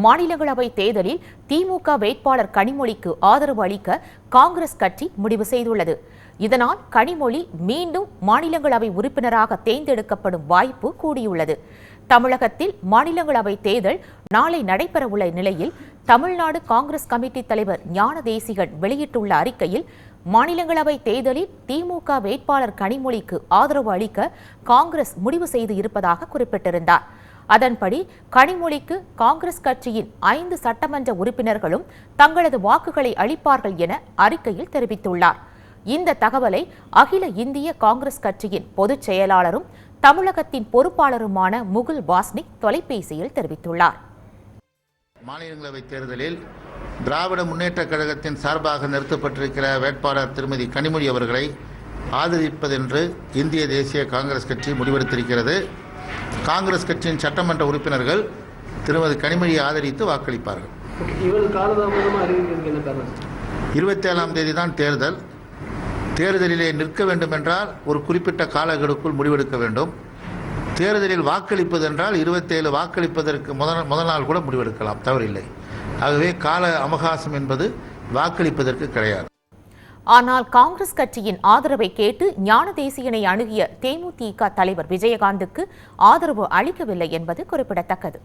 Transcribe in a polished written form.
மாநிலங்களவை தேர்தலில் திமுக வேட்பாளர் கனிமொழிக்கு ஆதரவு அளிக்க காங்கிரஸ் கட்சி முடிவு செய்துள்ளது. இதனால் கனிமொழி மீண்டும் மாநிலங்களவை உறுப்பினராக தேர்ந்தெடுக்கப்படும் வாய்ப்பு கூடியுள்ளது. தமிழகத்தில் மாநிலங்களவை தேர்தல் நாளை நடைபெறவுள்ள நிலையில் தமிழ்நாடு காங்கிரஸ் கமிட்டி தலைவர் ஞானதேசிகன் வெளியிட்டுள்ள அறிக்கையில், மாநிலங்களவை தேர்தலில் திமுக வேட்பாளர் கனிமொழிக்கு ஆதரவு அளிக்க காங்கிரஸ் முடிவு செய்து இருப்பதாக குறிப்பிட்டிருந்தார். அதன்படி கனிமொழிக்கு காங்கிரஸ் கட்சியின் 5 சட்டமன்ற உறுப்பினர்களும் தங்களது வாக்குகளை அளிப்பார்கள் என அறிக்கையில் தெரிவித்துள்ளார். இந்த தகவலை அகில இந்திய காங்கிரஸ் கட்சியின் பொதுச் செயலாளரும் தமிழகத்தின் பொறுப்பாளருமான முகுல் வாஸ்னிக் தொலைபேசியில் தெரிவித்துள்ளார். மாநிலங்களவை தேர்தலில் திராவிட முன்னேற்றக் கழகத்தின் சார்பாக நிறுத்தப்பட்டிருக்கிற வேட்பாளர் திருமதி கனிமொழி அவர்களை ஆதரிப்பதென்று இந்திய தேசிய காங்கிரஸ் கட்சி முடிவெடுத்திருக்கிறது. காங்கிரஸ் கட்சியின் சட்டமன்ற உறுப்பினர்கள் திருமதி கனிமொழியை ஆதரித்து வாக்களிப்பார்கள். 27ஆம் தேதி தான் தேர்தல். தேர்தலிலே நிற்க வேண்டும் என்றால் ஒரு குறிப்பிட்ட காலக்கெடுக்குள் முடிவெடுக்க வேண்டும். தேர்தலில் வாக்களிப்பது என்றால் 27 வாக்களிப்பதற்கு முதல் நாள் கூட முடிவெடுக்கலாம், தவறில்லை. ஆகவே கால அவகாசம் என்பது வாக்களிப்பதற்கு கிடையாது. ஆனால் காங்கிரஸ் கட்சியின் ஆதரவை கேட்டு ஞானதேசிகனை அணுகிய தேமுதிக தலைவர் விஜயகாந்துக்கு ஆதரவு அளிக்கவில்லை என்பது குறிப்பிடத்தக்கது.